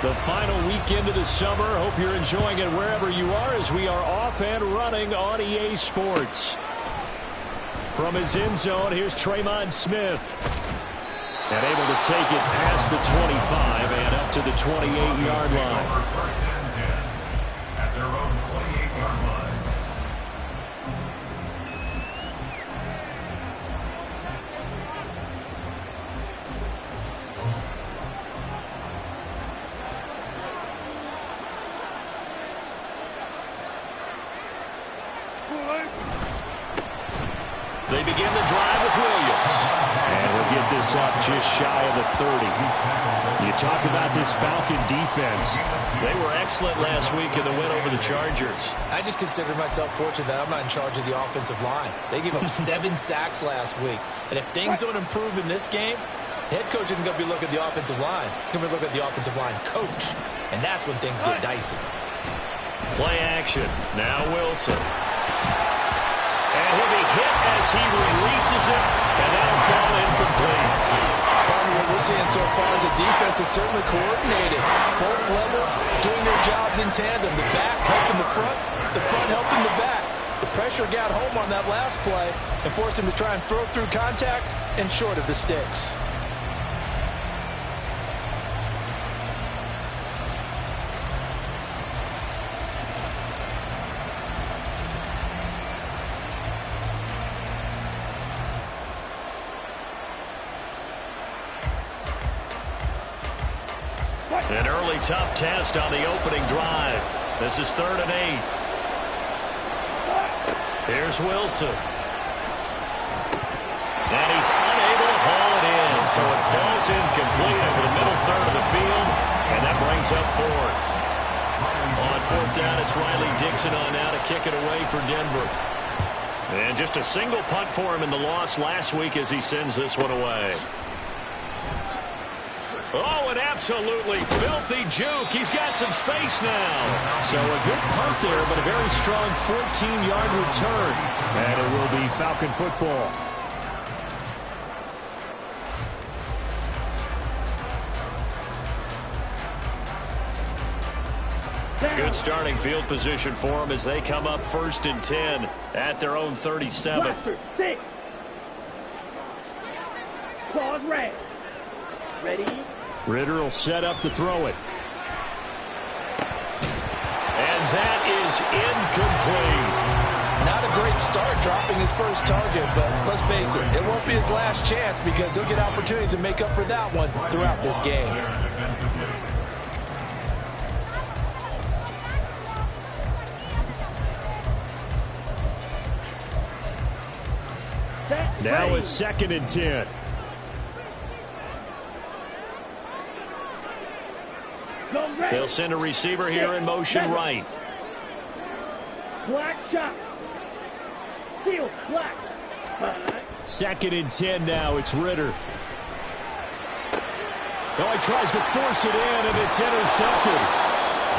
The final weekend of the summer. Hope you're enjoying it wherever you are as we are off and running on EA Sports. From his end zone, here's Traymon Smith. And able to take it past the 25 and up to the 28-yard line. First and 10 at their own 28-yard line. They begin the drive with Williams. And we'll get this up just shy of the 30. You talk about this Falcon defense. They were excellent last week in the win over the Chargers. I just consider myself fortunate that I'm not in charge of the offensive line. They gave up 7 sacks last week. And if things don't improve in this game, the head coach isn't going to be looking at the offensive line. He's going to be looking at the offensive line coach. And that's when things get dicey. Play action. Now Wilson. And he'll be hit as he releases it, and that'll fall incomplete. What we're seeing so far is the defense is certainly coordinated. Both levels doing their jobs in tandem. The back helping the front helping the back. The pressure got home on that last play and forced him to try and throw through contact and short of the sticks. An early tough test on the opening drive. This is 3rd and 8. Here's Wilson. And he's unable to haul it in, so it falls incomplete over the middle third of the field, and that brings up 4th. On 4th down, it's Riley Dixon on now to kick it away for Denver. And just a single punt for him in the loss last week as he sends this one away. Oh, an absolutely filthy juke. He's got some space now. So a good punt there, but a very strong 14-yard return. And it will be Falcon football. Good starting field position for them as they come up 1st and 10 at their own 37. 6. Pause red. Ready? Ritter will set up to throw it. And that is incomplete. Not a great start dropping his first target, but let's face it, it won't be his last chance because he'll get opportunities to make up for that one throughout this game. Now it's 2nd and 10. They'll send a receiver here in motion right. Black shot. Steal, black. 2nd and 10 now. It's Ritter. Oh, he tries to force it in, and it's intercepted.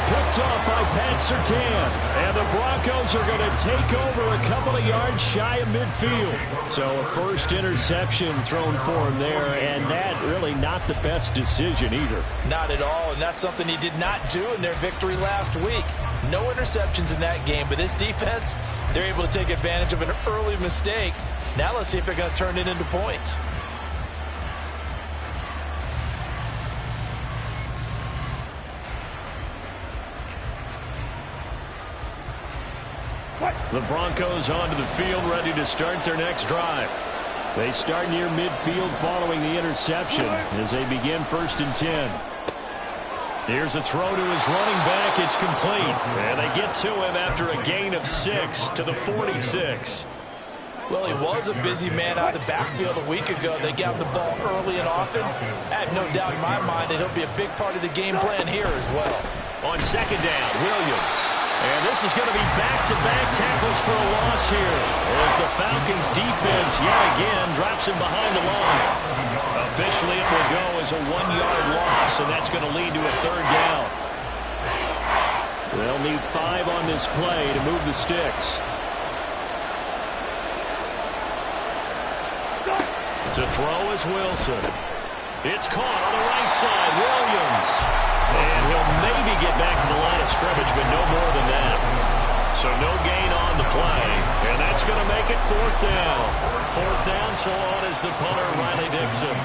Picked off by Pat Surtain. And the Broncos are going to take over a couple of yards shy of midfield. So a first interception thrown for him there, and that really not the best decision either. Not at all, and that's something he did not do in their victory last week. No interceptions in that game, but this defense, they're able to take advantage of an early mistake. Now let's see if they're going to turn it into points. The Broncos onto the field, ready to start their next drive. They start near midfield following the interception as they begin 1st and 10. Here's a throw to his running back. It's complete. And they get to him after a gain of 6 to the 46. Well, he was a busy man out of the backfield a week ago. They got the ball early and often. I have no doubt in my mind that he'll be a big part of the game plan here as well. On 2nd down, Williams. And this is going to be back-to-back tackles for a loss here as the Falcons defense yet again drops him behind the line. Officially, it will go as a 1-yard loss, and that's going to lead to a 3rd down. They'll need 5 on this play to move the sticks. To throw is Wilson. It's caught on the right side. Williams. And he'll maybe get back to the line of scrimmage, but no more than that. So no gain on the play, and that's going to make it 4th down. 4th down, so on is the punter, Riley Dixon.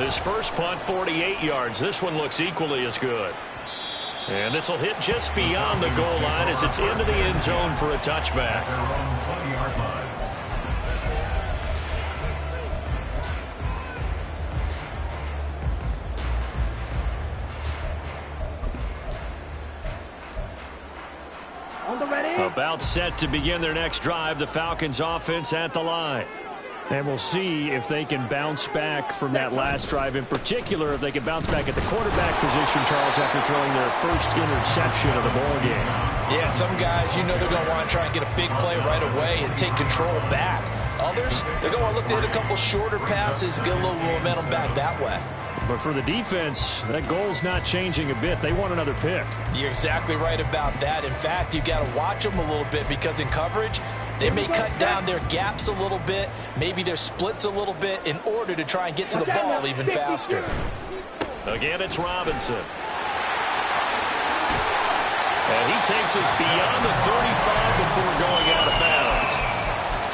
His first punt, 48 yards. This one looks equally as good. And this will hit just beyond the goal line as it's into the end zone for a touchback. About set to begin their next drive, the Falcons offense at the line. And we'll see if they can bounce back from that last drive. In particular, if they can bounce back at the quarterback position, Charles, after throwing their first interception of the ball game. Yeah, some guys, you know they're going to want to try and get a big play right away and take control back. Others, they're going to look to hit a couple shorter passes, get a little momentum back that way. But for the defense, that goal's not changing a bit. They want another pick. You're exactly right about that. In fact, you got to watch them a little bit because in coverage, they may cut down their gaps a little bit, maybe their splits a little bit in order to try and get to the ball even faster. Again, it's Robinson. And he takes us beyond the 35 before going out of bounds.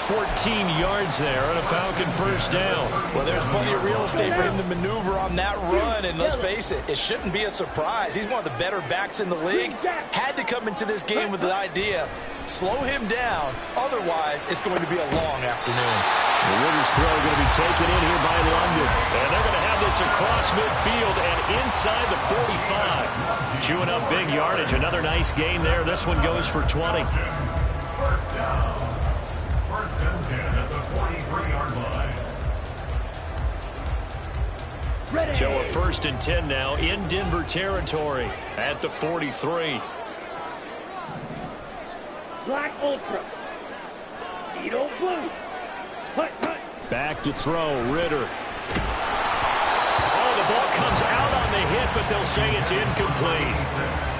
14 yards there and a Falcon first down. Well, there's plenty of real estate for him to maneuver on that run, and let's face it, it shouldn't be a surprise. He's one of the better backs in the league. Had to come into this game with the idea, slow him down, otherwise it's going to be a long afternoon. The Riders throw going to be taken in here by London. And they're going to have this across midfield and inside the 45. Chewing up big yardage, another nice gain there. This one goes for 20. First down. First and 10 at the 43-yard line. So a 1st and 10 now in Denver territory at the 43. Black Ultra. Edo Blue. Hut, hut. Back to throw, Ritter. Oh, the ball comes out on the hit, but they'll say it's incomplete.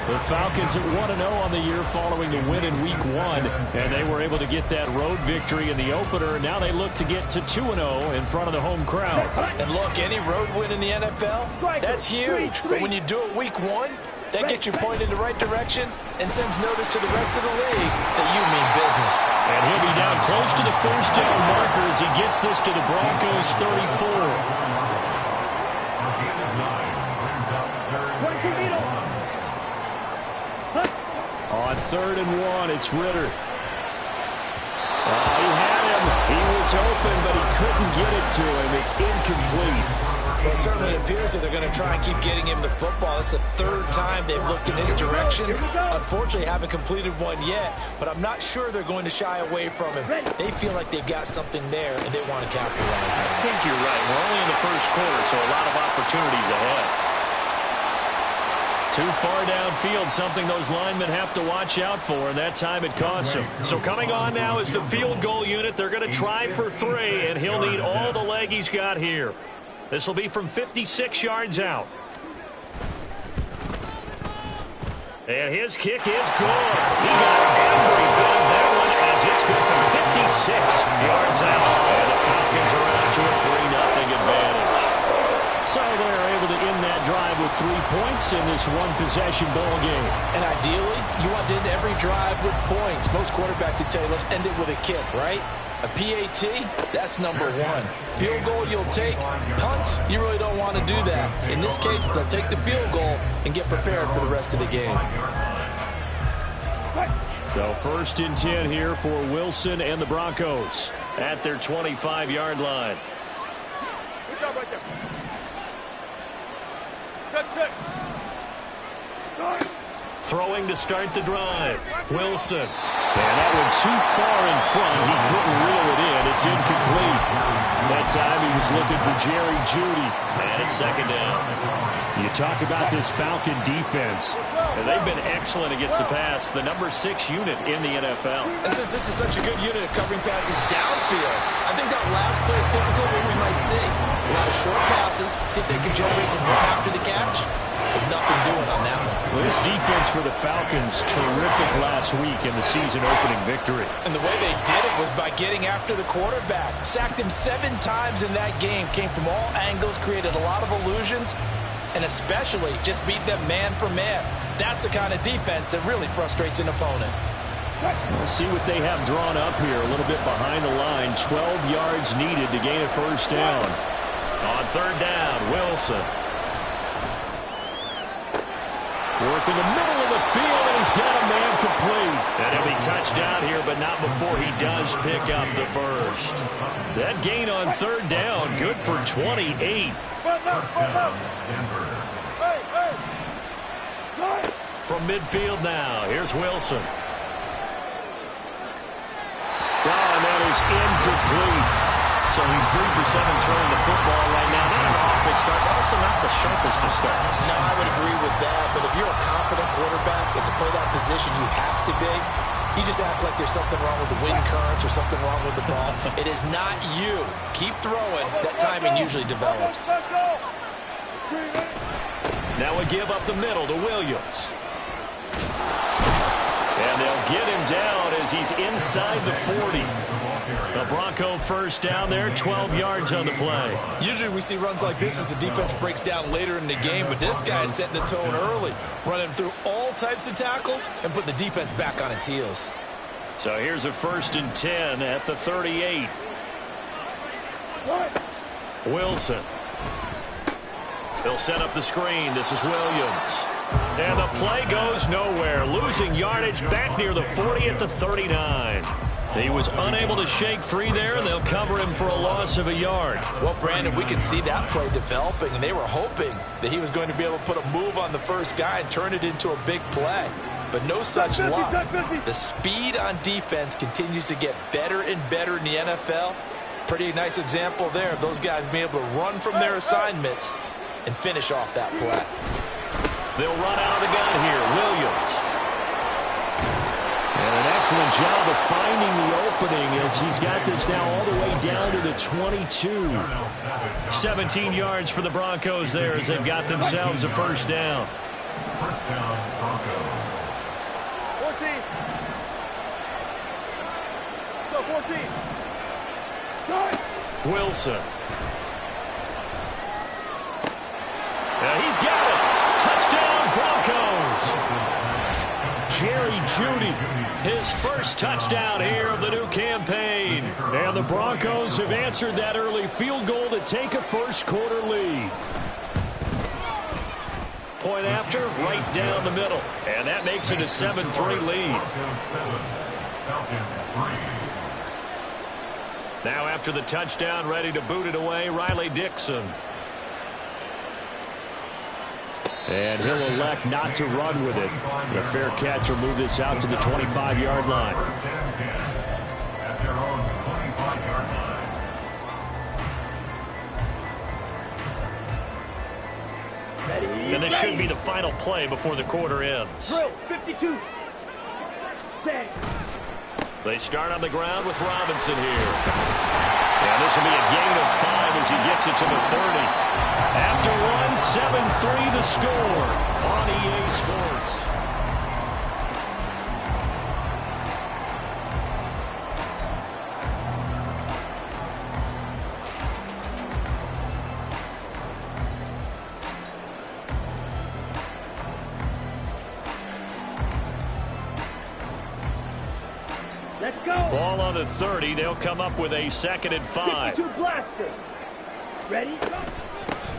The Falcons at 1-0 on the year following the win in Week 1, and they were able to get that road victory in the opener. Now they look to get to 2-0 in front of the home crowd. And look, any road win in the NFL, that's huge. But when you do it Week 1, that gets you pointed in the right direction and sends notice to the rest of the league that you mean business. And he'll be down close to the first down marker as he gets this to the Broncos 34. On 3rd and 1, it's Ritter. He had him. He was open, but he couldn't get it to him. It's incomplete. Well, it certainly appears that they're going to try and keep getting him the football. It's the 3rd time they've looked in his direction. Unfortunately, haven't completed one yet, but I'm not sure they're going to shy away from him. They feel like they've got something there, and they want to capitalize on it. I think you're right. We're only in the first quarter, so a lot of opportunities ahead. Too far downfield, something those linemen have to watch out for, and that time it costs them. So coming on now is the field goal unit. They're going to try for 3, and he'll need all the leg he's got here. This will be from 56 yards out. And his kick is good. He got every bit of that one as it's good from 56 yards out. And the Falcons are out to a 3-0 advantage. So they're able to end that drive with 3 points in this one-possession ball game. And ideally, you want to end every drive with points. Most quarterbacks would tell you, let's end it with a kick, right? A PAT, that's number 1. Field goal you'll take. Punts, you really don't want to do that. In this case, they'll take the field goal and get prepared for the rest of the game. So 1st and 10 here for Wilson and the Broncos at their 25-yard line. Good job right there. Good. Start. Throwing to start the drive. Wilson. And that one too far in front. He couldn't reel it in. It's incomplete. That time he was looking for Jerry Jeudy. And it's 2nd down. You talk about this Falcon defense. And they've been excellent against the pass. The number 6 unit in the NFL. And since this is such a good unit of covering passes downfield, I think that last play is typically what we might see. A lot of short passes, see if they can generate some run after the catch. But nothing doing on that one. Well, this defense for the Falcons, terrific last week in the season-opening victory. And the way they did it was by getting after the quarterback. Sacked him 7 times in that game. Came from all angles, created a lot of illusions, and especially just beat them man for man. That's the kind of defense that really frustrates an opponent. Let's see what they have drawn up here. A little bit behind the line. 12 yards needed to gain a first down. On third down, Wilson. Working the middle of the field, and he's got a man complete. And he'll be touched down here, but not before he does pick up the first. That gain on third down, good for 28. From midfield now, here's Wilson. And that is incomplete. So he's 3 for 7 throwing the football right now. Not an awful start, but also not the sharpest of starts. No, I would agree with that, but if you're a confident quarterback and to play that position you have to be, you just act like there's something wrong with the wind currents or something wrong with the ball. It is not you. Keep throwing. That timing usually develops. Now we give up the middle to Williams. And they'll get him down as he's inside the 40. The Bronco first down there, 12 yards on the play. Usually we see runs like this as the defense breaks down later in the game, but this guy is setting the tone early, running through all types of tackles and putting the defense back on its heels. So here's a 1st and 10 at the 38. Wilson. They'll set up the screen. This is Williams. And the play goes nowhere. Losing yardage back near the 40 at the 39. He was unable to shake free there, and they'll cover him for a loss of a yard. Well, Brandon, we could see that play developing, and they were hoping that he was going to be able to put a move on the first guy and turn it into a big play. But no such luck. The speed on defense continues to get better and better in the NFL. Pretty nice example there of those guys being able to run from their assignments and finish off that play. They'll run out of the gun here. Williams. And an excellent job of finding the opening as he's got this now all the way down to the 22. 17 yards for the Broncos there as they've got themselves a first down. First down, Broncos. 14. Go, 14. Start. Wilson. He's got it. Touchdown, Broncos. Jerry Jeudy, his first touchdown here of the new campaign. And the Broncos have answered that early field goal to take a first-quarter lead. Point after, right down the middle. And that makes it a 7-3 lead. Now after the touchdown, ready to boot it away, Riley Dixon. And he'll elect not to run with it. The fair catch will move this out to the 25-yard line. At their own 25-yard line. And this should be the final play before the quarter ends. Drill, 52. Stay. They start on the ground with Robinson here. And this will be a gain of 5 as he gets it to the 30. After one, 7-3 the score on EA Sports. Let's go. Ball on the 30. They'll come up with a 2nd and 5. 52 blasters. Ready? Go.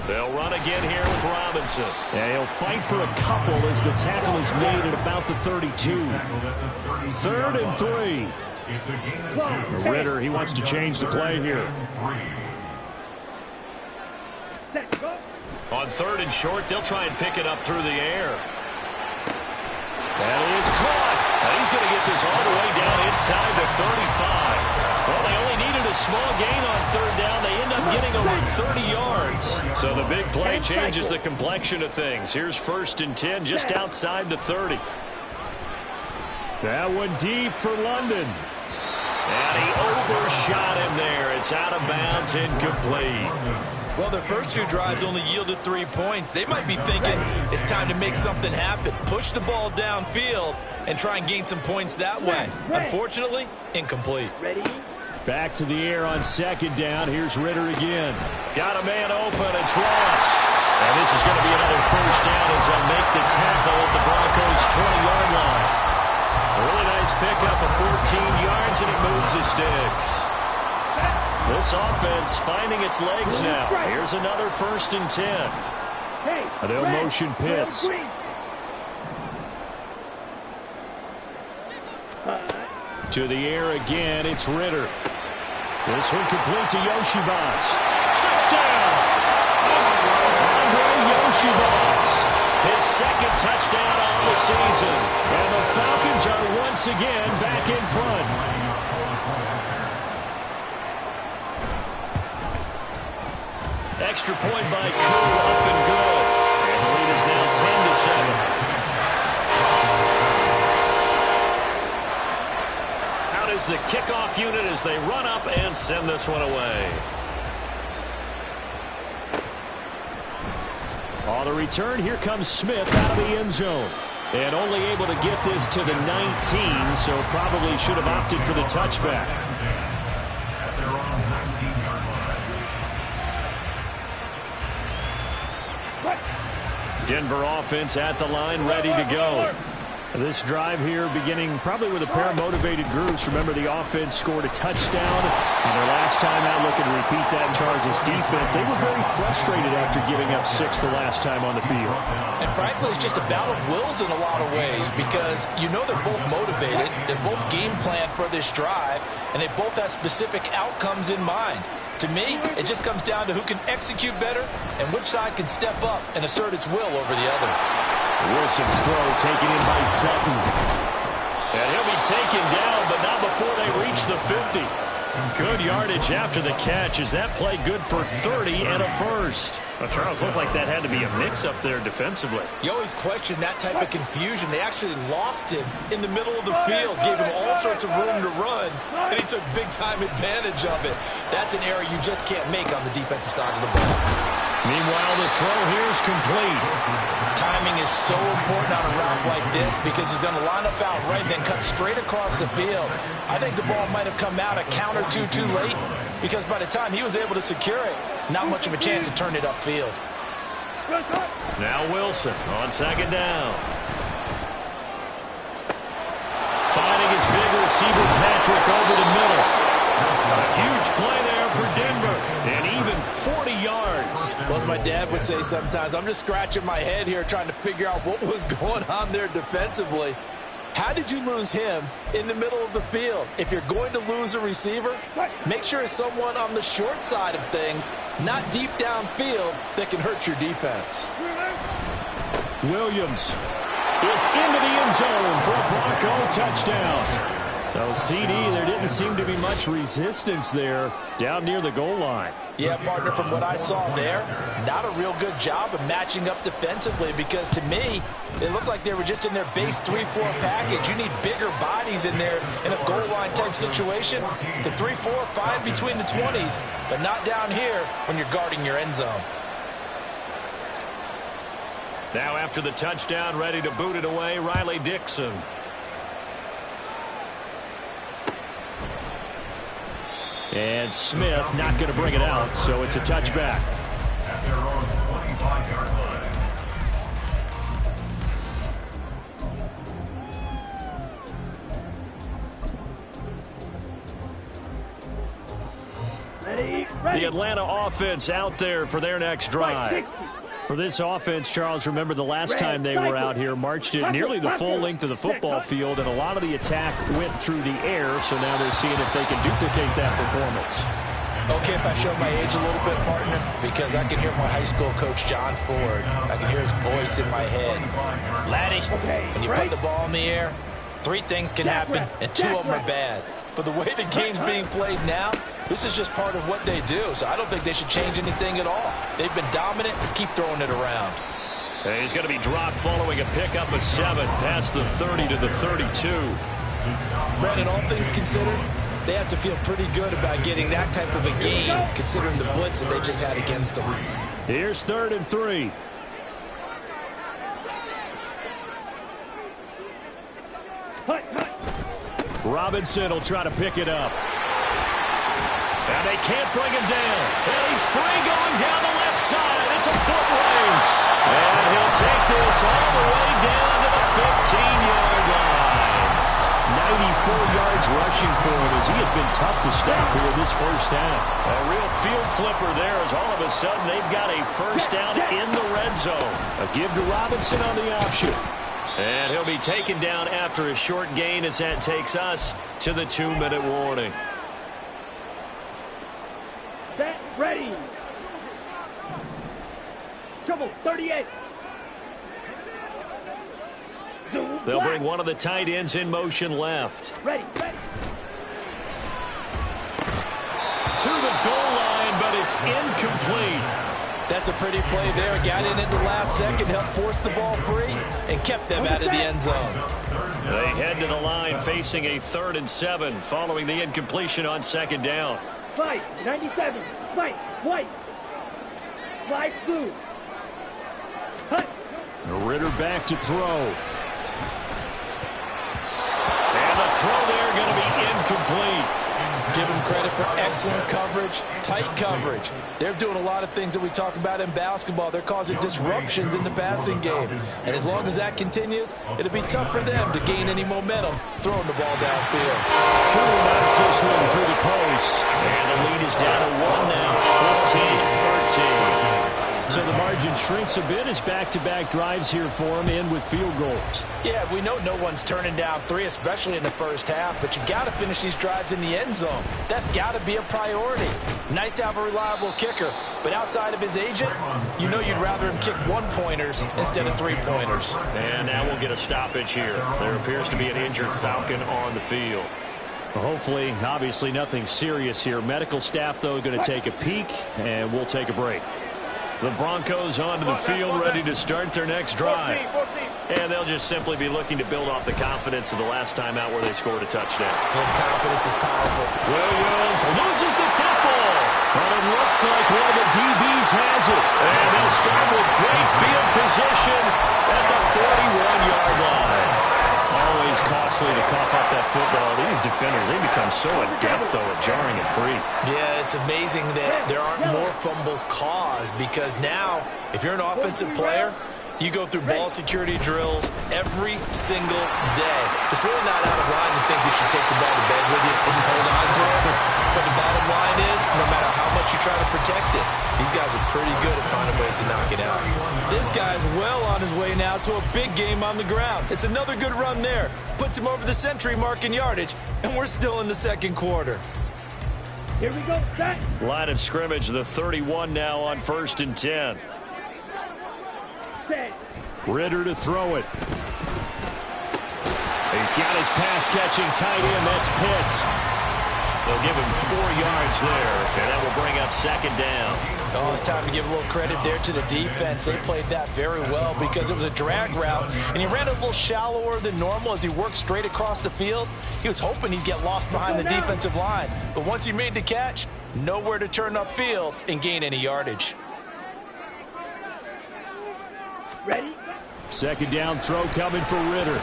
They'll run again here with Robinson. Yeah, he'll fight for a couple as the tackle is made at about the 32. 3rd and 3. It's a gain of 2. Ritter, he wants to change the play here. Set, go. On 3rd and short, they'll try and pick it up through the air. That is caught. Now he's going to get this all the way down inside the 35. Well, they only needed a small gain on 3rd down. They end up getting over 30 yards. So the big play changes the complexion of things. Here's 1st and 10 just outside the 30. That one deep for London. And he overshot him there. It's out of bounds, incomplete. Well, their first 2 drives only yielded 3 points. They might be thinking it's time to make something happen. Push the ball downfield and try and gain some points that way. Unfortunately, incomplete. Ready? Back to the air on 2nd down. Here's Ritter again. Got a man open. It's Ross. And this is going to be another 14 yards, and it moves the sticks. This offense finding its legs now. Here's another 1st and 10. They'll motion Pitts. To the air again, it's Ritter. This one complete to Yoshibas. Touchdown! Andre Yoshibas. His 2nd touchdown on the season. And the Falcons are once again back in front. Extra point by Koo, up and good. And the lead is now 10-7. Out is the kickoff unit as they run up and send this one away. On the return, here comes Smith out of the end zone. And only able to get this to the 19, so probably should have opted for the touchback. Denver offense at the line, ready to go. This drive here beginning probably with a pair of motivated groups. Remember, the offense scored a touchdown. And their last time out, looking to repeat that in Charles' defense. They were very frustrated after giving up 6 the last time on the field. And frankly, it's just a battle of wills in a lot of ways because you know they're both motivated. They're both game planned for this drive, and they both have specific outcomes in mind. To me, it just comes down to who can execute better and which side can step up and assert its will over the other. Wilson's throw taken in by Sutton. And he'll be taken down, but not before they reach the 50. Good yardage after the catch. Is that play good for 30 and a first? Well, Charles, looked like that had to be a mix-up there defensively. You always question that type of confusion. They actually lost him in the middle of the field, gave him all sorts of room to run, and he took big-time advantage of it. That's an error you just can't make on the defensive side of the ball. Meanwhile, the throw here is complete. Timing is so important on a route like this because he's going to line up out right, then cut straight across the field. I think the ball might have come out a count or two too late because by the time he was able to secure it, not much of a chance to turn it upfield. Now Wilson on 2nd down. Finding his big receiver, Patrick, over the middle. A huge play there for Denver. And even 40 yards. Well, as my dad would say sometimes, I'm just scratching my head here trying to figure out what was going on there defensively. How did you lose him in the middle of the field? If you're going to lose a receiver, make sure it's someone on the short side of things, not deep downfield, that can hurt your defense. Williams is into the end zone for a Bronco touchdown. So, CD, there didn't seem to be much resistance there down near the goal line. Yeah, partner, from what I saw there, not a real good job of matching up defensively because to me, it looked like they were just in their base 3-4 package. You need bigger bodies in there in a goal line type situation. The 3-4, fine between the 20s, but not down here when you're guarding your end zone. Now after the touchdown, ready to boot it away, Riley Dixon. And Smith not going to bring it out, so it's a touchback. At their own 25-yard line. The Atlanta offense out there for their next drive. For this offense, Charles, remember the last time they were out here, marched it nearly the full length of the football field, and a lot of the attack went through the air, so now they're seeing if they can duplicate that performance. Okay, if I show my age a little bit, partner, because I can hear my high school coach, John Ford. I can hear his voice in my head. Laddie, when you put the ball in the air, 3 things can happen, and 2 of them are bad. But the way the game's being played now, this is just part of what they do, so I don't think they should change anything at all. They've been dominant. Keep throwing it around. And he's going to be dropped following a pickup of 7 past the 30 to the 32. Brandon, all things considered, they have to feel pretty good about getting that type of a game, considering the blitz that they just had against them. Here's 3rd and 3. Robinson will try to pick it up. And they can't bring him down. And he's free going down the left side. It's a foot race. And he'll take this all the way down to the 15-yard line. yards rushing for him as he has been tough to stop here this first half. A real field flipper there as all of a sudden they've got a first down in the red zone. A give to Robinson on the option. And he'll be taken down after a short gain as that takes us to the 2-minute warning. Set, ready. Trouble, 38. They'll bring one of the tight ends in motion left. Ready, ready. To the goal line, but it's incomplete. That's a pretty play there. Got in at the last second, helped force the ball free, and kept them out of the end zone. They head to the line facing a 3rd and 7 following the incompletion on 2nd down. Fight, 97. Fight, white. Fly blue. Hut. Ritter back to throw. And the throw there going to be incomplete. Give them credit for excellent coverage, tight coverage. They're doing a lot of things that we talk about in basketball. They're causing disruptions in the passing game. And as long as that continues, it'll be tough for them to gain any momentum throwing the ball downfield. True knocks this one through the post. And the lead is down to 1 now, 14-13. So the margin shrinks a bit as back-to-back drives here for him in with field goals. Yeah, we know no one's turning down 3, especially in the first half, but you've got to finish these drives in the end zone. That's got to be a priority. Nice to have a reliable kicker, but outside of his agent, you know you'd rather him kick 1-pointers instead of 3-pointers. And now we'll get a stoppage here. There appears to be an injured Falcon on the field. Well, hopefully, obviously nothing serious here. Medical staff, though, going to take a peek, and we'll take a break. The Broncos onto the field, ready to start their next drive. And they'll just simply be looking to build off the confidence of the last time out where they scored a touchdown. And confidence is powerful. Williams loses the football. But it looks like one of the DBs has it. And they'll start with great field position at the 41-yard line. Always costly to cough up that football. These defenders, they become so adept, though, at jarring it free. Yeah, it's amazing that there aren't more fumbles caused because now, if you're an offensive player, you go through ball security drills every single day. It's really not out of line to think you should take the ball to bed with you and just hold on to it. But the bottom line is, no matter how much you try to protect it, these guys are pretty good at finding ways to knock it out. This guy's well on his way now to a big game on the ground. It's another good run there. Puts him over the century mark in yardage, and we're still in the second quarter. Here we go, set. Line of scrimmage, the 31 now on 1st and 10. Set. Ritter to throw it. He's got his pass-catching tight end. That's Pitts. They'll give him 4 yards there, and that will bring up 2nd down. Oh, it's time to give a little credit there to the defense. They played that very well because it was a drag route, and he ran a little shallower than normal as he worked straight across the field. He was hoping he'd get lost behind the defensive line, but once he made the catch, nowhere to turn upfield and gain any yardage. Ready? 2nd down throw coming for Ritter.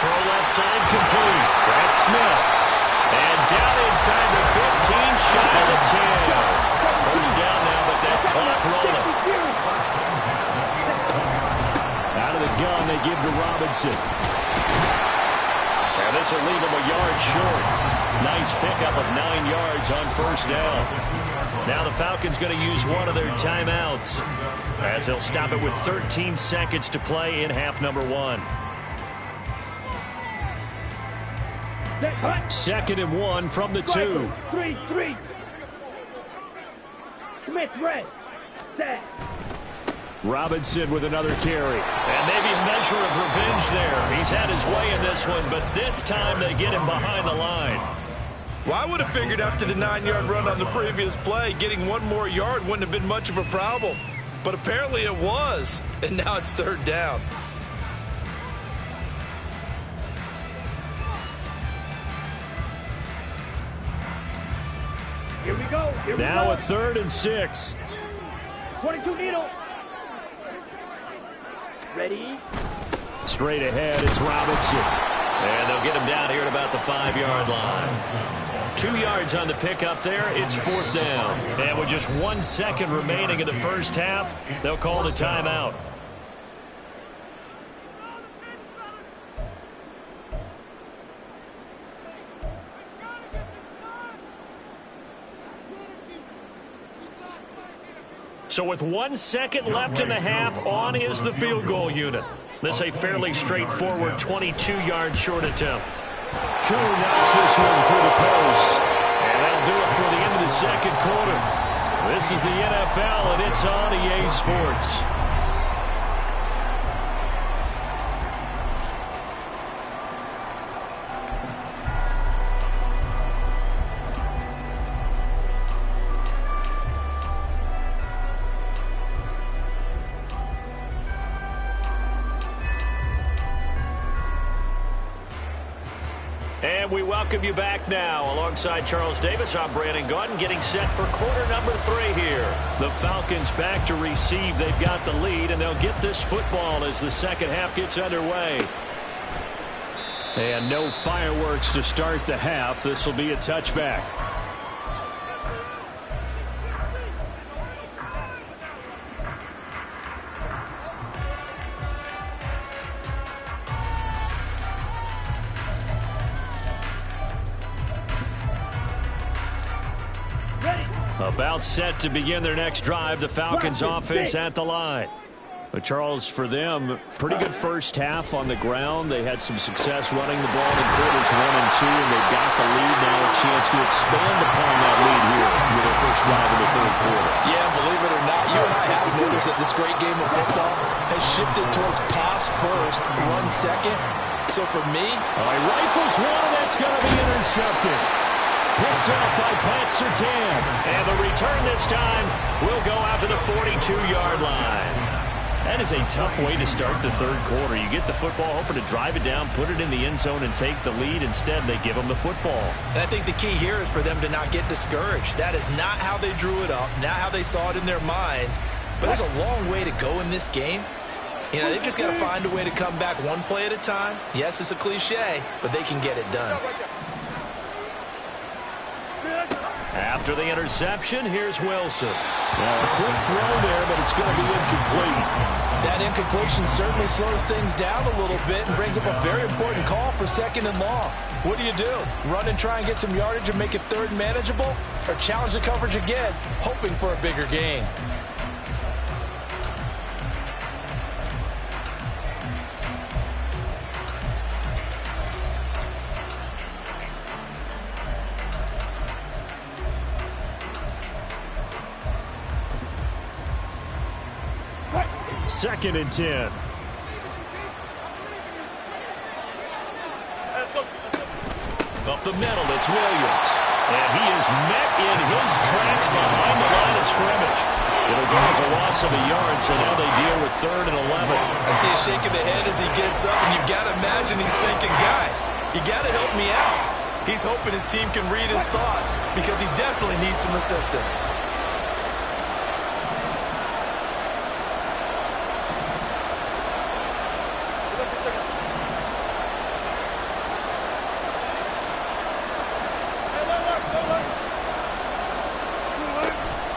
Throw left side complete. Brad Smith. And down inside the 15, shy of the 10. First down now, but that clock rolling. Out of the gun, they give to Robinson. And this will leave him a yard short. Nice pickup of 9 yards on 1st down. Now the Falcons going to use one of their timeouts as they'll stop it with 13 seconds to play in half number 1. 2nd and 1 from the 2. 3-3. Smith red. Set. Robinson with another carry. And maybe a measure of revenge there. He's had his way in this one, but this time they get him behind the line. Well, I would have figured after the 9-yard run on the previous play, getting 1 more yard wouldn't have been much of a problem. But apparently it was, and now it's 3rd down. Here we go. Here we Now go. a 3rd and 6. 22 needle. Ready? Straight ahead, it's Robinson. And they'll get him down here at about the 5-yard line. 2 yards on the pickup there. It's 4th down. And with just 1 second remaining in the first half, they'll call the timeout. So with 1 second left in the half, on is the field goal unit. This a fairly straightforward 22-yard short attempt. Koo knocks this one through the post. And that'll do it for the end of the second quarter. This is the NFL, and it's on EA Sports. And we welcome you back now. Alongside Charles Davis, I'm Brandon Gaudin, getting set for quarter number 3 here. The Falcons back to receive. They've got the lead, and they'll get this football as the second half gets underway. And no fireworks to start the half. This will be a touchback. About set to begin their next drive. The Falcons offense at the line. But Charles, for them, pretty good first half on the ground. They had some success running the ball in quarters 1 and 2, and they've got the lead now, a chance to expand upon that lead here with their first drive in the third quarter. Yeah, believe it or not, you and I have noticed that this great game of football has shifted towards pass first, run second. So for me, he rifles one, and that's going to be intercepted. Picked up by Pat Surtain. And the return this time will go out to the 42-yard line. That is a tough way to start the third quarter. You get the football, hoping to drive it down, put it in the end zone, and take the lead. Instead, they give them the football. And I think the key here is for them to not get discouraged. That is not how they drew it up, not how they saw it in their minds. But there's a long way to go in this game. You know, they've just got to find a way to come back one play at a time. Yes, it's a cliche, but they can get it done. After the interception, here's Wilson. Well, a quick throw there, but it's going to be incomplete. That incompletion certainly slows things down a little bit and brings up a very important call for 2nd and long. What do? Run and try and get some yardage and make it third manageable? Or challenge the coverage again, hoping for a bigger gain? Second and 10. Up the middle, it's Williams. And he is met in his tracks behind the line of scrimmage. It'll go as a loss of a yard, so now they deal with 3rd and 11. I see a shake of the head as he gets up, and you've got to imagine he's thinking, guys, you got to help me out. He's hoping his team can read his thoughts because he definitely needs some assistance.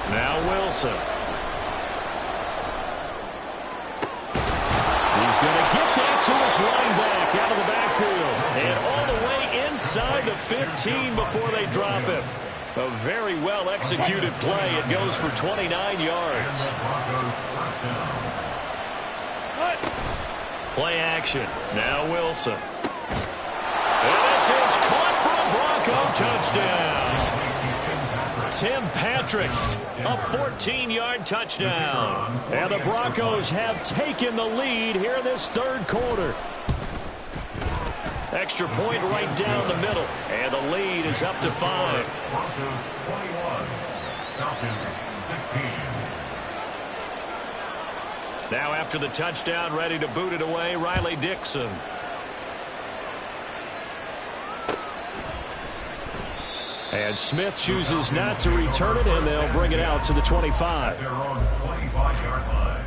Now Wilson. He's going to get that to his running back out of the backfield. And all the way inside the 15 before they drop him. A very well-executed play. It goes for 29 yards. Play action. Now Wilson. And this is caught for a Bronco touchdown. Tim Patrick, a 14-yard touchdown. And the Broncos have taken the lead here in this third quarter. Extra point right down the middle. And the lead is up to 5. Broncos 21, Falcons 16. Now after the touchdown, ready to boot it away, Riley Dixon. And Smith chooses not to return it, and they'll bring it out to the 25. Their own 25-yard line.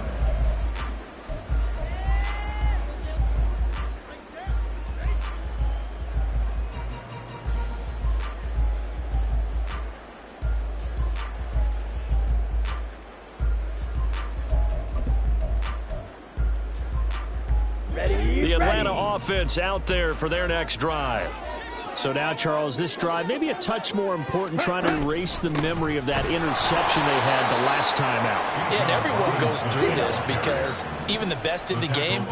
The Atlanta offense out there for their next drive. So now, Charles, this drive maybe a touch more important, trying to erase the memory of that interception they had the last time out. Yeah, and everyone goes through this because even the best in the game,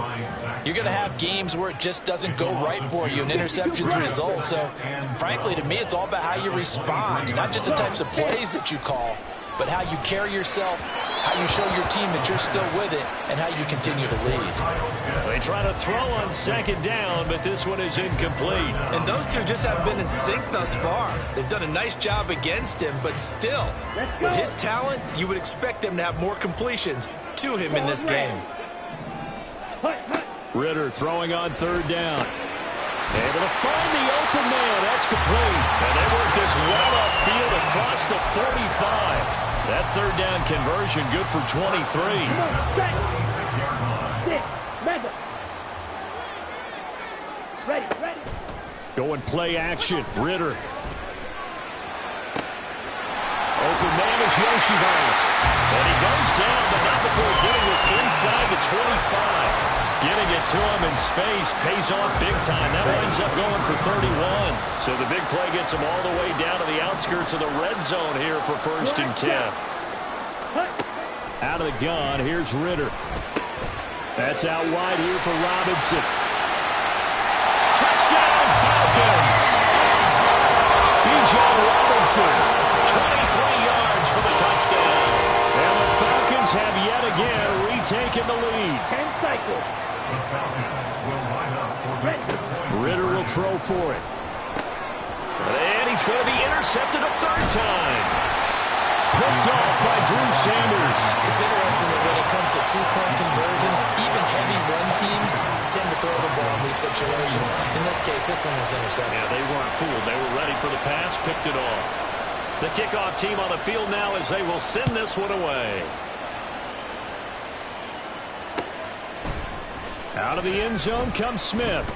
you're going to have games where it just doesn't go right for you, and interceptions result. So, frankly, to me, it's all about how you respond, not just the types of plays that you call, but how you carry yourself, how you show your team that you're still with it, and how you continue to lead. They try to throw on second down, but this one is incomplete. And those two just haven't been in sync thus far. They've done a nice job against him, but still, with his talent, you would expect them to have more completions to him in this game. Ritter throwing on third down. Able to find the open man. That's complete. And they work this well upfield across the 45. That third down conversion good for 23. Ready. Going play action. Ritter. Open man is Yoshivaras. And he goes down, but not before getting this inside the 25. Getting it to him in space pays off big time. That winds up going for 31. So the big play gets him all the way down to the outskirts of the red zone here for 1st and 10. Out of the gun, here's Ritter. That's out wide here for Robinson. Touchdown, Falcons! Bijan Robinson. 23 yards for the touchdown. And the Falcons have yet again retaken the lead. 10 cycles. The Falcons will line up for the two-point. Ritter will throw for it. And he's going to be intercepted a third time. Picked off by Drew Sanders. It's interesting that when it comes to two-point conversions, even heavy run teams tend to throw the ball in these situations. In this case, this one was intercepted. Yeah, they weren't fooled. They were ready for the pass, picked it off. The kickoff team on the field now as they will send this one away. Out of the end zone comes Smith.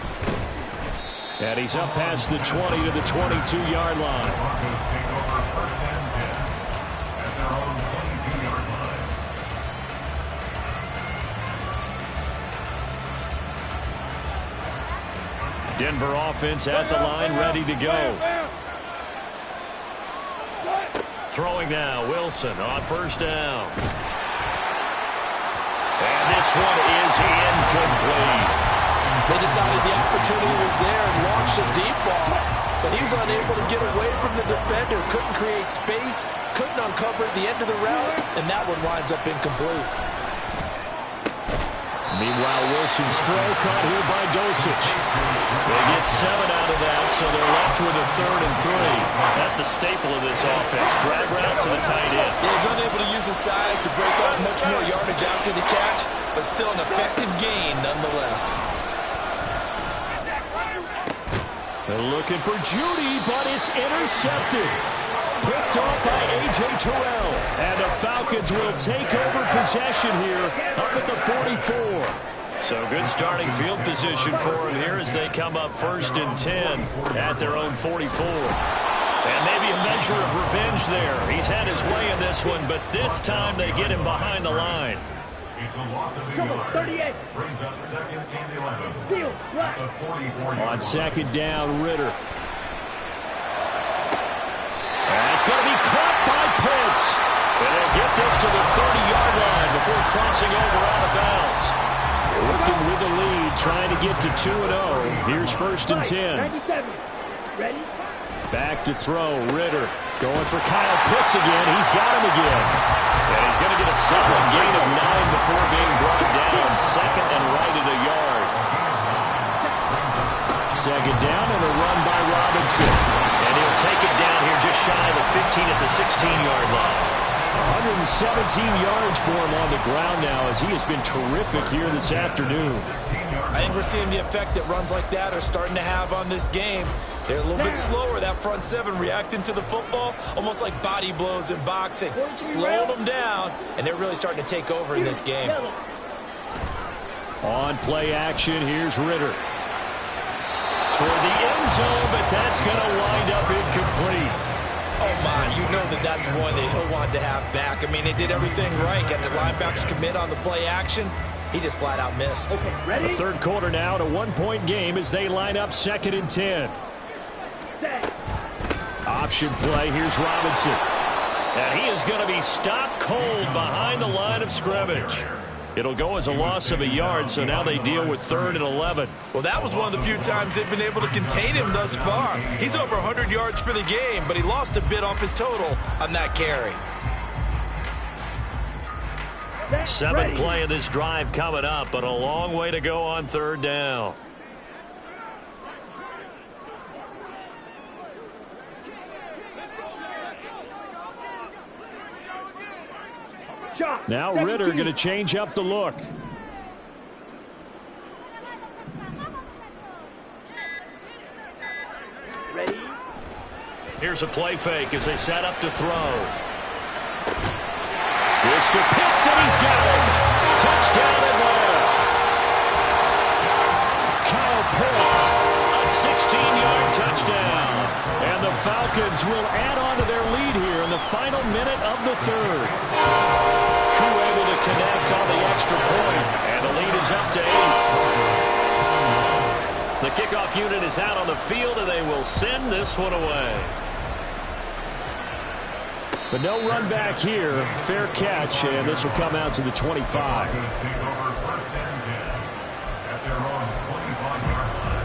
And he's up past the 20 to the 22-yard line. Broncos take over 1st and 10 at their own 22-yard line. Denver offense at the line, ready to go. Throwing now, Wilson on 1st down. And this one is incomplete. They decided the opportunity was there and launched a deep ball, but he was unable to get away from the defender, couldn't create space, couldn't uncover the end of the route, and that one winds up incomplete. Meanwhile, Wilson's throw caught here by Dosich. They get 7 out of that, so they're left with a 3rd and 3. That's a staple of this offense. Drag route to the tight end. He was unable to use his size to break off much more yardage after the catch, but still an effective gain nonetheless. They're looking for Judy, but it's intercepted. Picked off by A.J. Terrell. And the Falcons will take over possession here up at the 44. So good starting field position for him here as they come up 1st and 10 at their own 44. And maybe a measure of revenge there. He's had his way in this one, but this time they get him behind the line. It's a loss of a Come on, yard. 38. Brings up 2nd and 11. Field, rush. The 44-yard On line. second down, Ritter. That's going to be caught by Pitts. And they'll get this to the 30-yard line before crossing over out of bounds. Looking with the lead, trying to get to 2-0. Here's 1st and 10. 97. Ready? Back to throw, Ritter. Going for Kyle Pitts again. He's got him again. And he's going to get a solid gain of 9 before being brought down. 2nd and right at a yard. Second down and a run by Robinson. And he'll take it down here just shy of the 15 at the 16-yard line. 117 yards for him on the ground now as he has been terrific here this afternoon. I think we're seeing the effect that runs like that are starting to have on this game. They're a little bit slower, that front seven reacting to the football, almost like body blows in boxing, slowing them down, and they're really starting to take over in this game. On play action, here's Ritter. Toward the end zone, but that's going to wind up incomplete. Oh, my, you know that's one that he'll want to have back. I mean, they did everything right. Got the linebackers commit on the play action. He just flat out missed. The third quarter now, a 1-point game as they line up 2nd and 10. Option play. Here's Robinson. And he is going to be stopped cold behind the line of scrimmage. It'll go as a loss of a yard, so now they deal with 3rd and 11. Well, that was one of the few times they've been able to contain him thus far. He's over 100 yards for the game, but he lost a bit off his total on that carry. 7th play of this drive coming up, but a long way to go on 3rd down. Now Ritter going to change up the look. Ready? Here's a play fake as they set up to throw. Mr. Pitts, and he's got him. Touchdown Atlanta. Kyle Pitts, a 16-yard touchdown. And the Falcons will add on to their lead here in the final minute of the 3rd. Crew able to connect on the extra point, and the lead is up to 8. The kickoff unit is out on the field, and they will send this one away. But no run back here. Fair catch, and this will come out to the 25. Take over 1st and 10 at their own 25-yard line.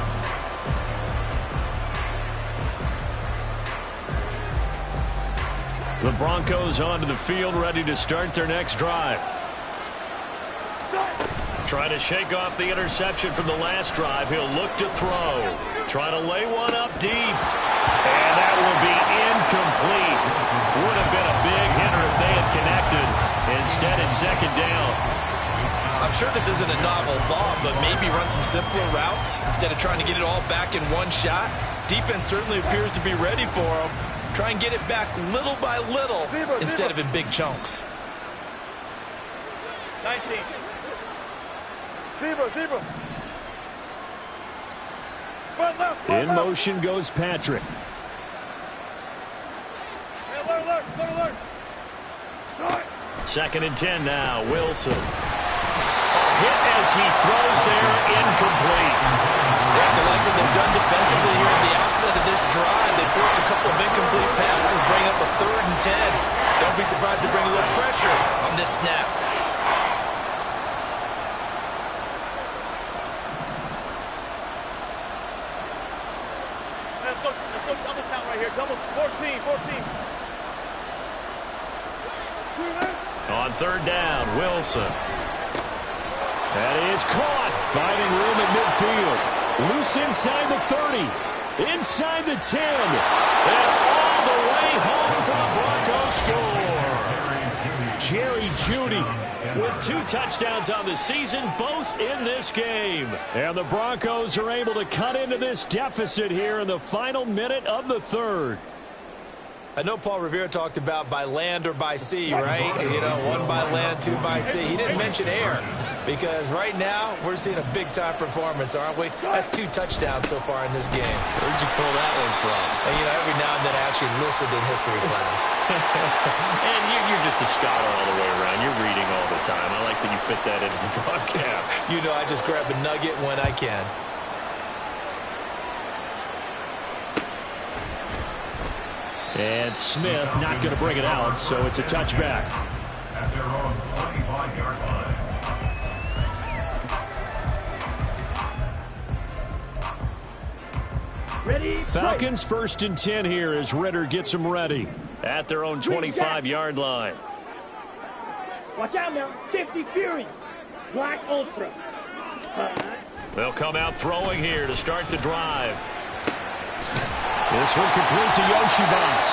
The Broncos onto the field, ready to start their next drive. Trying to shake off the interception from the last drive. He'll look to throw. Trying to lay one up deep. And that will be incomplete. Would have been a big hitter if they had connected. Instead, it's 2nd down. I'm sure this isn't a novel thought, but maybe run some simpler routes instead of trying to get it all back in one shot. Defense certainly appears to be ready for him. Try and get it back little by little instead of in big chunks. 19. Zebra. In motion goes Patrick. Alert. 2nd and 10 now. Wilson. A hit as he throws there, incomplete. They have to like what they've done defensively here at the outset of this drive. They forced a couple of incomplete passes, bring up a 3rd and 10. Don't be surprised to bring a little pressure on this snap. Let's double count right here. Double 14. On 3rd down, Wilson. That is caught. Finding room at midfield. Loose inside the 30. Inside the 10. And all the way home for the Broncos score. Jerry Jeudy with 2 touchdowns on the season, both in this game. And the Broncos are able to cut into this deficit here in the final minute of the 3rd. I know Paul Revere talked about by land or by sea, right? You know, 1 by land, 2 by sea. He didn't mention air because right now we're seeing a big-time performance, aren't we? That's 2 touchdowns so far in this game. Where'd you pull that one from? And, you know, every now and then I actually listened in history class. And you're just a scholar all the way around. You're reading all the time. I like that you fit that into the broadcast. You know, I just grab a nugget when I can. And Smith not going to bring it out, so it's a touchback. At their own 25-yard line. Ready? Falcons 1st and 10 here as Ritter gets them ready. At their own 25-yard line. Watch out now. 50 Fury. Black Ultra. They'll come out throwing here to start the drive. This one complete to Yoshibas.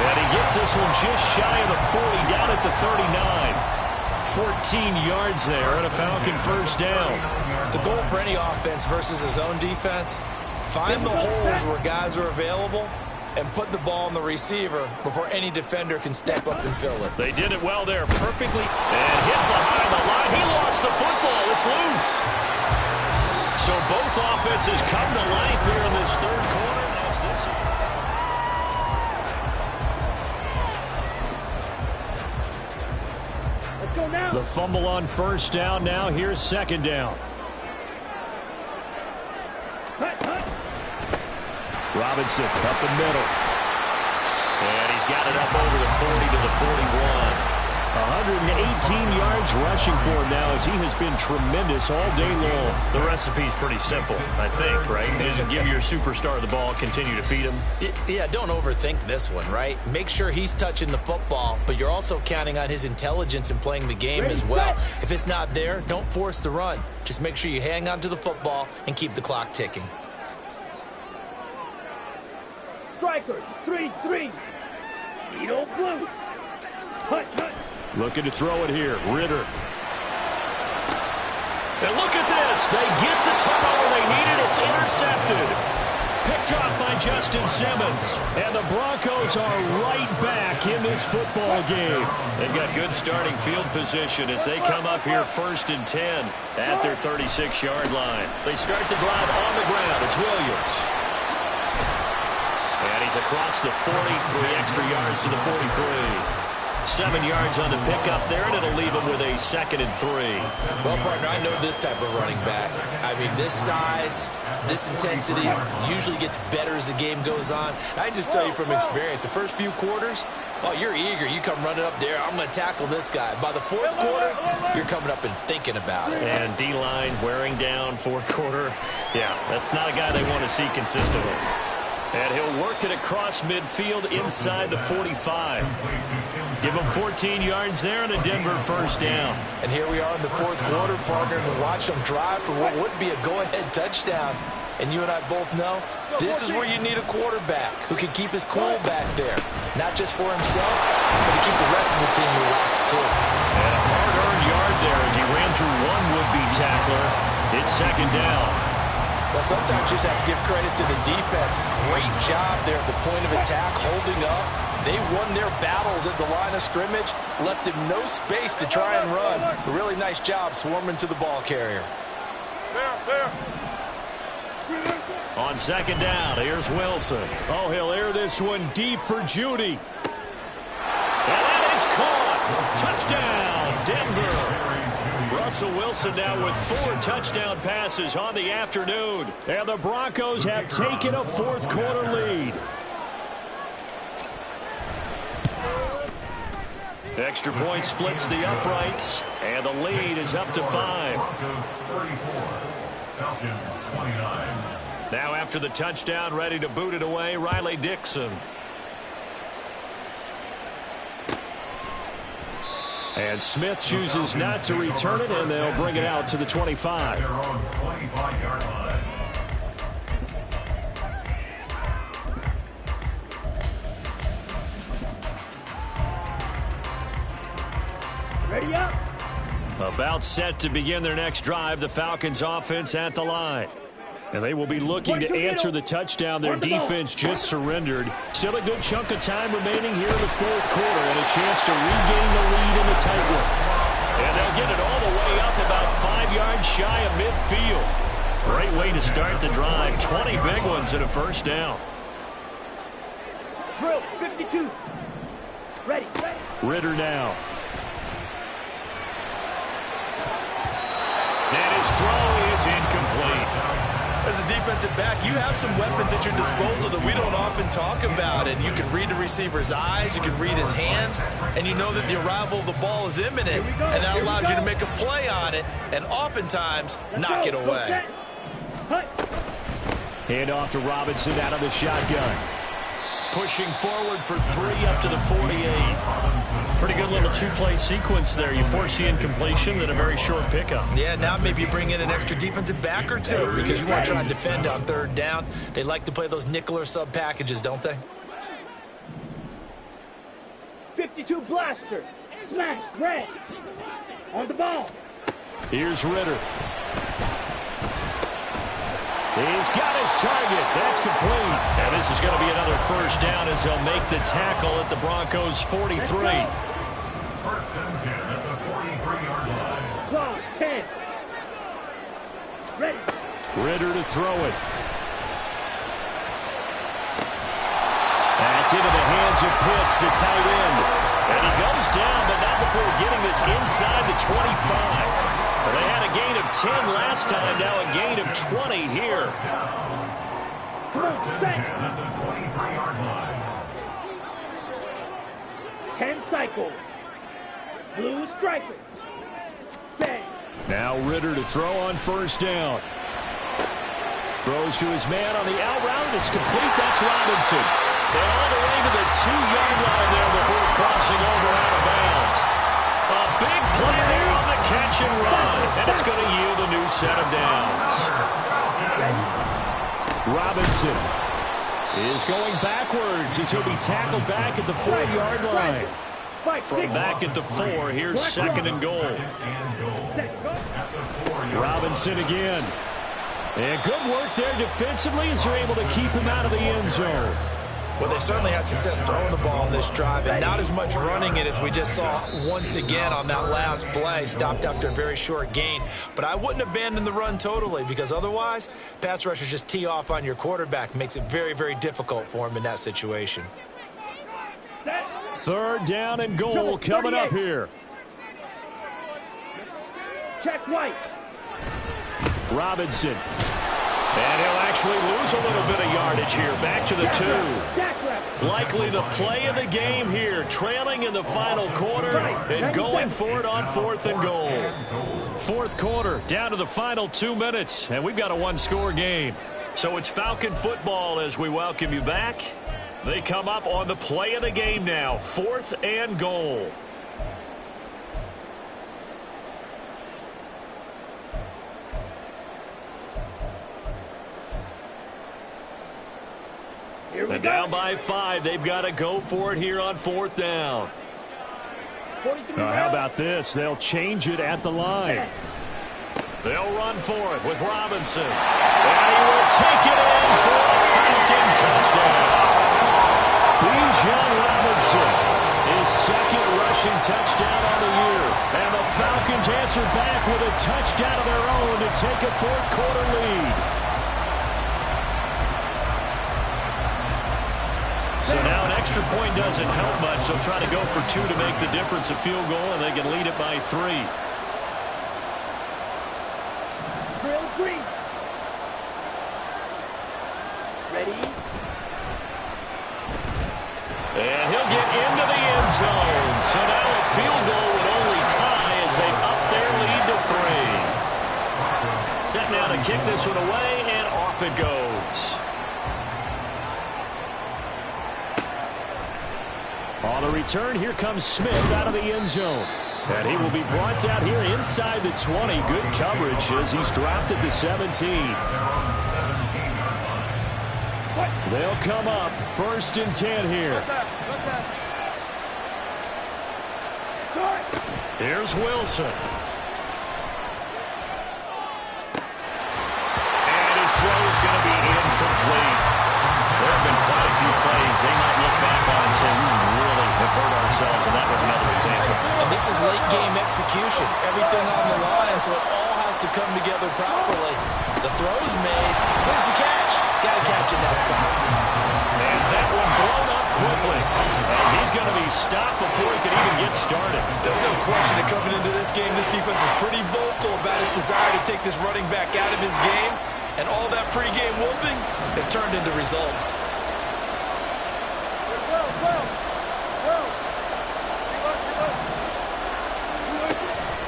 And he gets this one just shy of the 40, down at the 39. 14 yards there and a Falcon 1st down. The goal for any offense versus his own defense, find the holes where guys are available and put the ball in the receiver before any defender can step up and fill it. They did it well there, perfectly. And hit behind the line. He lost the football. It's loose. So both offenses come to life here in this 3rd quarter. The fumble on 1st down. Now here's 2nd down. Robinson up the middle. he's got it up over the 40 to the 41. 118 yards rushing for him now as he has been tremendous all day long. The recipe's pretty simple, I think, right? Just give your superstar the ball, continue to feed him. Yeah, don't overthink this one, right? Make sure he's touching the football, but you're also counting on his intelligence in playing the game as well. If it's not there, don't force the run. Just make sure you hang on to the football and keep the clock ticking. Strikers, 3-3. Needle blue. Hut, hut. Looking to throw it here. Ritter. And look at this. They get the turnover they needed. It's intercepted. Picked off by Justin Simmons. And the Broncos are right back in this football game. They've got good starting field position as they come up here 1st and 10 at their 36-yard line. They start the drive on the ground. It's Williams. And he's across the 40, 3 extra yards to the 43. 7 yards on the pickup there, and it'll leave him with a 2nd and 3. Well, partner, I know this type of running back. I mean, this size, this intensity usually gets better as the game goes on. I can just tell you from experience, the first few quarters, oh, you're eager. You come running up there, I'm going to tackle this guy. By the 4th quarter, you're coming up and thinking about it. And D-line wearing down 4th quarter. Yeah, that's not a guy they want to see consistently. And he'll work it across midfield inside the 45. Give him 14 yards there and a Denver 1st down. And here we are in the 4th quarter, partner, to watch them drive for what would be a go-ahead touchdown. And you and I both know this is where you need a quarterback who can keep his cool back there. Not just for himself, but to keep the rest of the team relaxed too. And a hard-earned yard there as he ran through one would-be tackler. It's 2nd down. Well, sometimes you just have to give credit to the defense. Great job there at the point of attack, holding up. They won their battles at the line of scrimmage, left him no space to try and run. A really nice job swarming to the ball carrier. On 2nd down, here's Wilson. Oh, he'll air this one deep for Judy. And that is caught. Touchdown, Denver. Russell Wilson now with 4 touchdown passes on the afternoon. And the Broncos have taken a 4th quarter lead. Extra point splits the uprights, and the lead is up to 5. Now after the touchdown, ready to boot it away, Riley Dixon. And Smith chooses not to return it, and they'll bring it out to the 25. Ready up. About set to begin their next drive, the Falcons offense at the line. And they will be looking to answer the touchdown their defense just surrendered. Still a good chunk of time remaining here in the 4th quarter and a chance to regain the lead in the tight one. And they'll get it all the way up about 5 yards shy of midfield. Great way to start the drive. 20 big ones and a 1st down. Drill, 52. Ready. Ritter now. And his throw is incomplete. As a defensive back, you have some weapons at your disposal that we don't often talk about. And you can read the receiver's eyes, you can read his hands, and you know that the arrival of the ball is imminent. And that allows you to make a play on it and oftentimes knock it away. Hand off to Robinson out of the shotgun. Pushing forward for 3 up to the 48. Pretty good little 2-play sequence there. You force the incompletion, then a very short pickup. Yeah, now maybe you bring in an extra defensive back or two because you want to try and defend on 3rd down. They like to play those nickel or sub packages, don't they? 52 blaster. Smash, red. On the ball. Here's Ritter. He's got his target. That's complete. And this is going to be another 1st down as they'll make the tackle at the Broncos' 43. 1st and 10 at the 43-yard line. Clock, 10. Ready. Ritter to throw it. That's into the hands of Pitts, the tight end. And he goes down, but not before getting this inside the 25. Well, they had a gain of 10 last time, now a gain of 20 here. 1st and 10 at the 23-yard line. 10 cycles. Blue striker. Bang. Now Ritter to throw on first down. Throws to his man on the out route. It's complete. That's Robinson. And all the way to the 2-yard line there before crossing over out of bounds. A big play there on the catch and run. And it's going to yield a new set of downs. Robinson is going backwards as he'll be tackled back at the 4-yard line. From back at the 4, here's second and goal. Robinson again. And good work there defensively as they're able to keep him out of the end zone. Well, they certainly had success throwing the ball on this drive, and not as much running it as we just saw once again on that last play. Stopped after a very short gain. But I wouldn't abandon the run totally, because otherwise, pass rushers just tee off on your quarterback. Makes it very, very difficult for him in that situation. Third down and goal coming up here. Check right. Robinson. And he'll actually lose a little bit of yardage here. Back to the 2. Likely the play of the game here. Trailing in the final quarter and going for it on 4th and goal. Fourth quarter, down to the final 2 minutes. And we've got a one-score game. So it's Falcon football as we welcome you back. They come up on the play of the game now. 4th and goal. They're down by 5. They've got to go for it here on 4th down. How about this? They'll change it at the line. They'll run for it with Robinson. And he will take it in for a Falcon touchdown. Bijan Robinson, his second rushing touchdown on the year. And the Falcons answer back with a touchdown of their own to take a fourth quarter lead. So now an extra point doesn't help much. They'll try to go for 2 to make the difference a field goal, and they can lead it by 3. Drill green. Ready? And he'll get into the end zone. So now a field goal would only tie as they up their lead to 3. Set now to kick this one away, and off it goes. On the return, here comes Smith out of the end zone. And he will be brought out here inside the 20. Good coverage as he's dropped at the 17. They'll come up 1st and 10 here. Here's Wilson. And his throw is going to be incomplete. There have been quite a few plays they might look back on and say, we really have hurt ourselves, and that was another example. And this is late game execution. Everything on the line, so it all has to come together properly. The throw's made. Where's the catch? Got to catch in that spot. And that one blown up quickly. As he's going to be stopped before he can even get started. There's no question that coming into this game, this defense is pretty vocal about his desire to take this running back out of his game. And all that pregame wolfing has turned into results.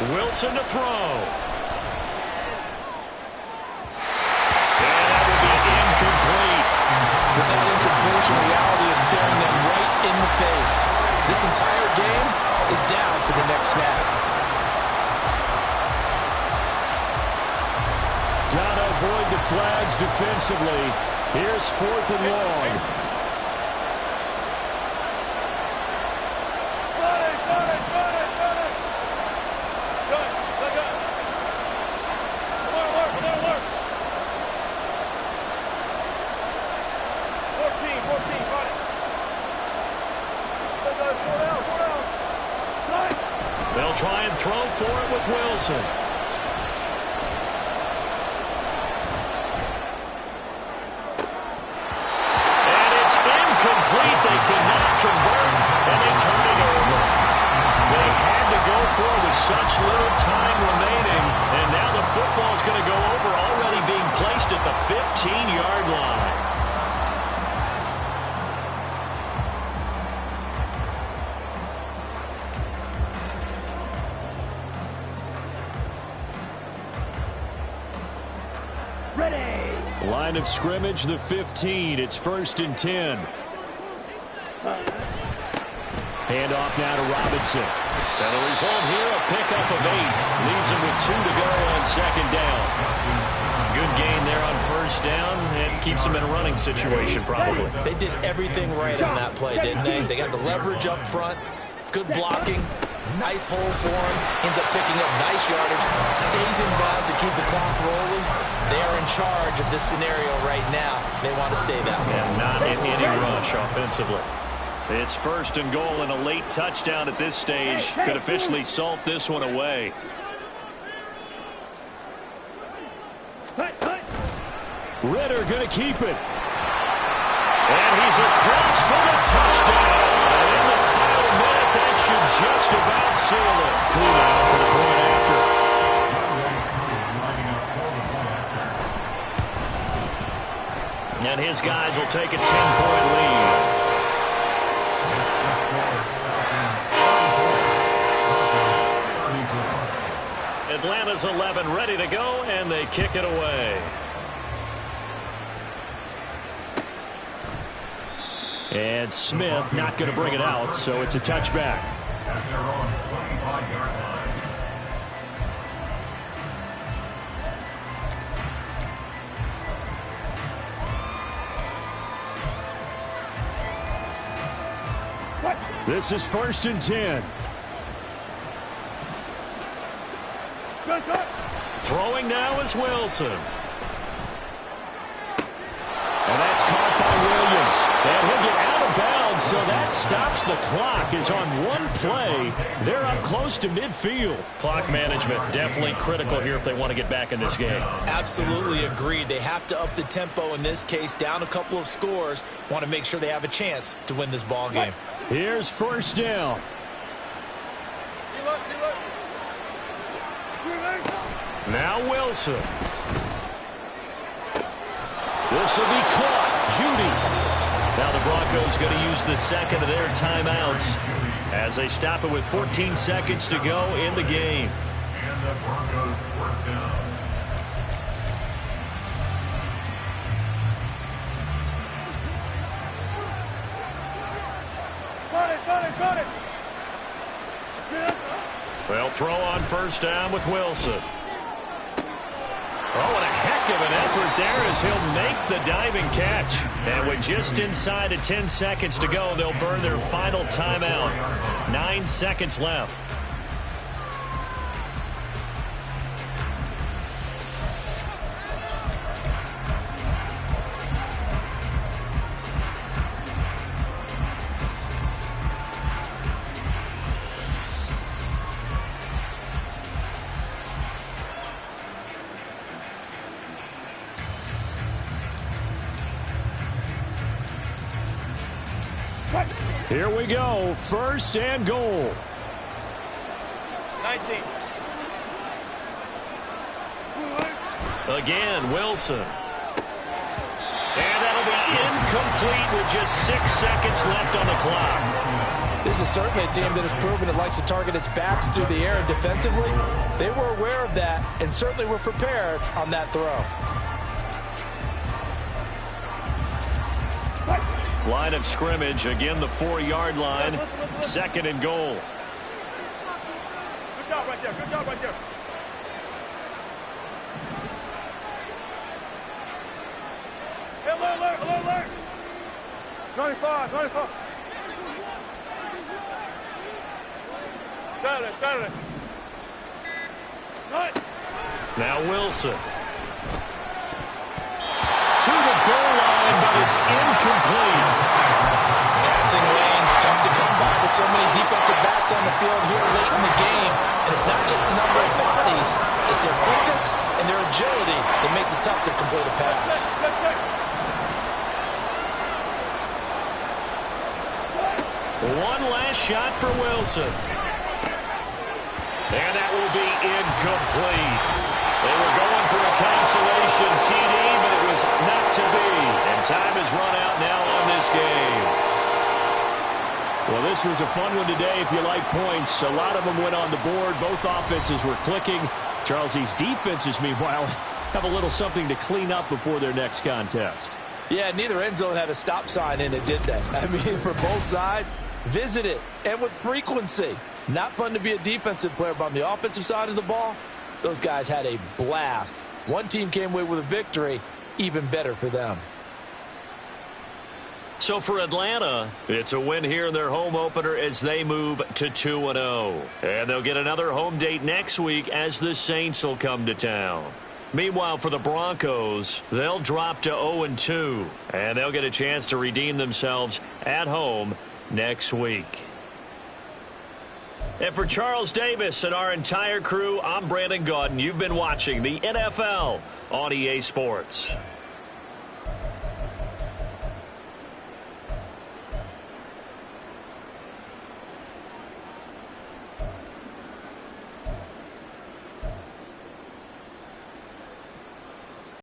Wilson to throw. And that will be incomplete. With that incompletion, reality is staring them right in the face. This entire game is down to the next snap. Gotta avoid the flags defensively. Here's 4th and long. They'll try and throw for it with Wilson. They cannot convert, and they turn it over. They had to go for it with such little time remaining, and now the football is going to go over, already being placed at the 15-yard line. Ready. Line of scrimmage, the 15. It's 1st and 10. Handoff now to Robinson. And the result here, a pickup of 8. Leaves him with 2 to go on 2nd down. Good gain there on 1st down, and keeps him in a running situation probably. They did everything right on that play, didn't they? They got the leverage up front, good blocking, nice hole for him, ends up picking up nice yardage, stays in bounds to keep the clock rolling. They are in charge of this scenario right now. They want to stay that way. And not in any rush offensively. It's 1st and goal, and a late touchdown at this stage could officially salt this one away. Ritter going to keep it. And he's across for the touchdown. And in the final minute, that should just about seal it. Cool now for the point after. And his guys will take a 10-point lead. Atlanta's 11 ready to go, and they kick it away. And Smith not going to bring it out, so it's a touchback. At their own 25-yard line. This is 1st and 10. Throwing now is Wilson. And that's caught by Williams. And he'll get out of bounds, so that stops the clock. Is on one play. They're up close to midfield. Clock management definitely critical here if they want to get back in this game. Absolutely agreed. They have to up the tempo in this case, down a couple of scores. Want to make sure they have a chance to win this ball game. Here's 1st down. Now Wilson. This will be caught. Judy. Now the Broncos going to use the second of their timeouts as they stop it with 14 seconds to go in the game. And the Broncos 1st down. Got it. Well, throw on 1st down with Wilson. Oh, and a heck of an effort there as he'll make the diving catch. And with just inside of 10 seconds to go, they'll burn their final timeout. 9 seconds left. Here we go. 1st and goal. 19. Again, Wilson. And that'll be incomplete with just 6 seconds left on the clock. This is certainly a team that has proven it likes to target its backs through the air, and defensively, they were aware of that and certainly were prepared on that throw. Line of scrimmage, again the 4-yard line. 2nd and goal. Good job right there. Hey, alert. 95. Got it. Right. Now Wilson. To the goal line, but it's incomplete. Passing lanes, tough to come by with so many defensive backs on the field here late in the game. And it's not just the number of bodies, it's their quickness and their agility that makes it tough to complete a pass. One last shot for Wilson. And that will be incomplete. They were going for a consolation TD, but it was not to be. And time has run out now on this game. Well, this was a fun one today if you like points. A lot of them went on the board. Both offenses were clicking. Charles, these defenses, meanwhile, have a little something to clean up before their next contest. Yeah, neither end zone had a stop sign in it, did they? I mean, for both sides, visit it, and with frequency. Not fun to be a defensive player, but on the offensive side of the ball, those guys had a blast. One team came away with a victory, even better for them. So for Atlanta, it's a win here in their home opener as they move to 2-0. And they'll get another home date next week as the Saints will come to town. Meanwhile, for the Broncos, they'll drop to 0-2, and they'll get a chance to redeem themselves at home next week. And for Charles Davis and our entire crew, I'm Brandon Gaudin. You've been watching the NFL on EA Sports.